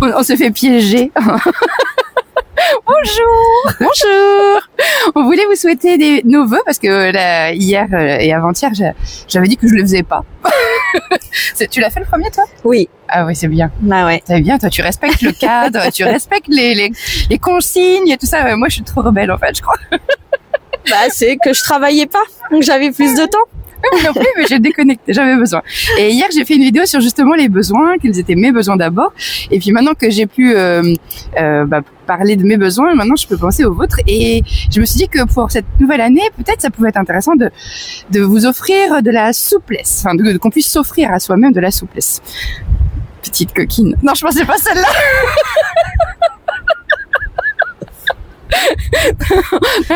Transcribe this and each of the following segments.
On se fait piéger. Bonjour. On voulait vous souhaiter nos vœux parce que hier et avant-hier, j'avais dit que je le faisais pas. Tu l'as fait le premier, toi? Oui. Ah oui, c'est bien. Ah ouais. C'est bien, toi, tu respectes le cadre, tu respectes les consignes et tout ça. Moi, je suis trop rebelle, en fait, je crois. C'est que je travaillais pas, donc j'avais plus de temps. Oui, non plus, mais j'ai déconnecté, j'avais besoin. Et hier, j'ai fait une vidéo sur justement les besoins, quels étaient mes besoins d'abord. Et puis maintenant que j'ai pu parler de mes besoins, maintenant je peux penser aux vôtres. Et je me suis dit que pour cette nouvelle année, peut-être ça pouvait être intéressant de vous offrir de la souplesse, enfin qu'on puisse s'offrir à soi-même de la souplesse. Petite coquine. Non, je pensais pas celle-là.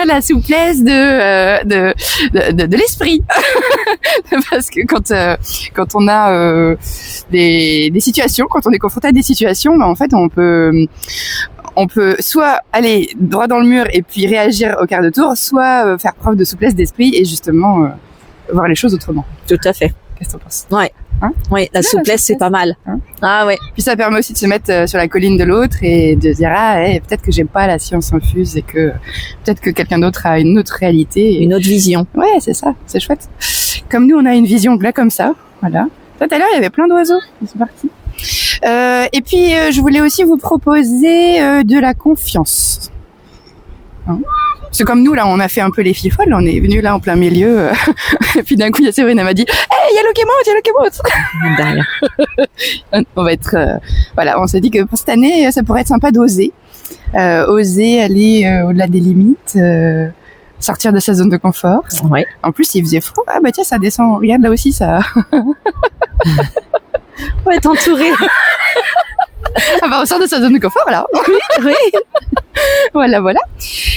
La souplesse de l'esprit. Parce que quand on a des situations, quand on est confronté à des situations, en fait on peut soit aller droit dans le mur et puis réagir au quart de tour, soit faire preuve de souplesse d'esprit et justement voir les choses autrement. Tout à fait. Qu'est-ce que t'en penses? Ouais. Oui, la souplesse, c'est pas mal. Ah ouais. Puis ça permet aussi de se mettre sur la colline de l'autre et de dire peut-être que j'ai pas la science infuse et que peut-être que quelqu'un d'autre a une autre réalité, une autre vision. Ouais, c'est ça, c'est chouette. Comme nous, on a une vision là comme ça, voilà. Tout à l'heure, il y avait plein d'oiseaux. C'est parti. Et puis, je voulais aussi vous proposer de la confiance. Parce que comme nous, là, on a fait un peu les filles folles, on est venus là en plein milieu, et puis d'un coup, il y a Séverine, elle m'a dit « Hey, il y a le Kémote !» Derrière. On va être... voilà, on s'est dit que pour cette année, ça pourrait être sympa d'oser. Oser aller au-delà des limites, sortir de sa zone de confort. Ouais. En plus, il faisait froid. Ah bah tiens, ça descend. Regarde, là aussi, ça... On va être entouré. Ah bah, on sort de sa zone de confort, là. Oui. Voilà.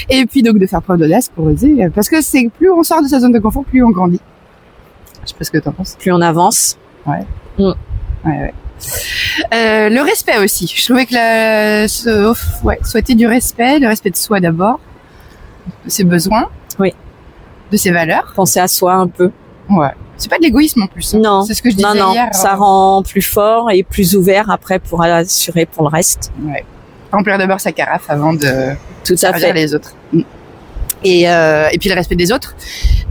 Et puis donc de faire preuve d'audace pour oser, parce que c'est plus on sort de sa zone de confort, plus on grandit. Je sais pas ce que t'en penses. Plus on avance. Ouais. Ouais. Le respect aussi. Je trouvais que souhaiter du respect, le respect de soi d'abord, de ses besoins, oui, de ses valeurs. Penser à soi un peu. Ouais. C'est pas de l'égoïsme en plus. Non. C'est ce que je disais hier. Ça rend plus fort et plus ouvert après pour assurer pour le reste. Ouais. Remplir d'abord sa carafe avant de servir les autres. Et puis le respect des autres,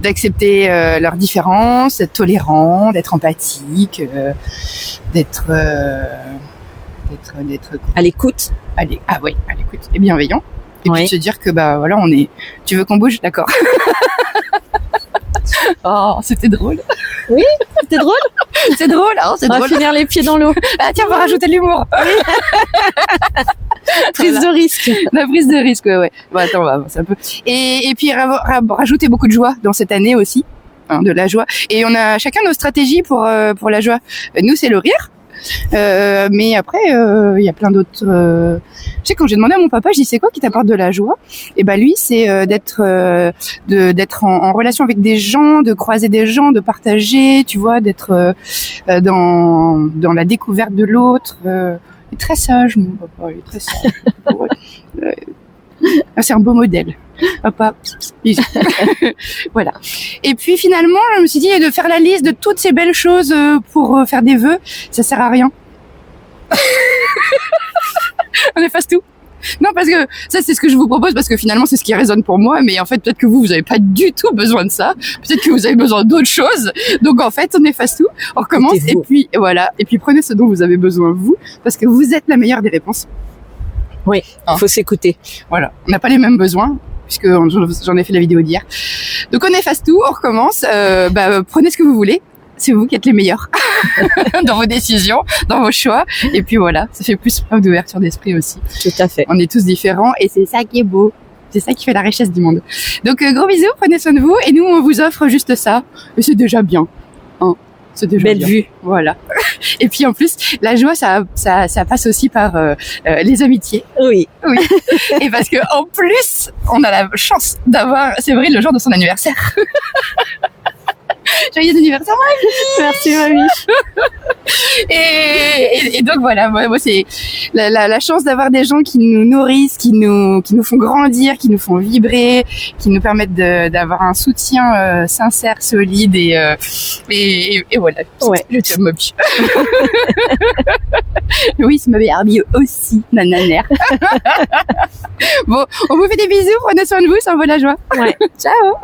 d'accepter leurs différences, d'être tolérant, d'être empathique, d'être à l'écoute. À l'écoute et bienveillant. Et puis de se dire que voilà, tu veux qu'on bouge, d'accord. Oh, c'était drôle. Oui, c'était drôle. C'est drôle, hein, c'est drôle. On va finir les pieds dans l'eau. Ah tiens, on va rajouter de l'humour. Oui. Prise de risque. La prise de risque, ouais. Bon, attends, on va avancer un peu. Et puis rajouter beaucoup de joie dans cette année aussi, de la joie. Et on a chacun nos stratégies pour la joie. Nous, c'est le rire. Mais après, il y a plein d'autres. Je sais, quand j'ai demandé à mon papa, je dis c'est quoi qui t'apporte de la joie? Et lui, c'est d'être en relation avec des gens, de croiser des gens, de partager, tu vois, d'être dans la découverte de l'autre. Il est très sage, mon papa. Il est très sage. C'est un beau modèle. Papa. Voilà. Et puis finalement, je me suis dit de faire la liste de toutes ces belles choses pour faire des vœux, ça sert à rien. On efface tout. Non, parce que ça, c'est ce que je vous propose, parce que finalement, c'est ce qui résonne pour moi, mais en fait, peut-être que vous avez pas du tout besoin de ça. Peut-être que vous avez besoin d'autres choses. Donc, en fait, on efface tout, on recommence, et puis, voilà. Et puis, prenez ce dont vous avez besoin, vous, parce que vous êtes la meilleure des réponses. Oui, faut s'écouter. Voilà. On n'a pas les mêmes besoins, puisque j'en ai fait la vidéo d'hier. Donc, on efface tout, on recommence, prenez ce que vous voulez. C'est vous qui êtes les meilleurs dans vos décisions, dans vos choix. Et puis voilà, ça fait plus preuve d'ouverture d'esprit aussi. Tout à fait. On est tous différents et c'est ça qui est beau. C'est ça qui fait la richesse du monde. Donc gros bisous, prenez soin de vous. Et nous, on vous offre juste ça. Et c'est déjà bien. Hein, c'est déjà belle bien. Vue. Voilà. Et puis en plus, la joie, ça passe aussi par les amitiés. Oui. Et parce que en plus, on a la chance d'avoir Séverine le jour de son anniversaire. Joyeux anniversaire, Merci, mamie. et donc voilà, moi c'est la chance d'avoir des gens qui nous nourrissent, qui nous font grandir, qui nous font vibrer, qui nous permettent d'avoir un soutien sincère, solide et voilà. Ouais. Je t'aime, Moby. Oui, c'est ma Barbie aussi, nananère. Bon, on vous fait des bisous, prenez soin de vous, ça envoie la joie. Ouais. Ciao.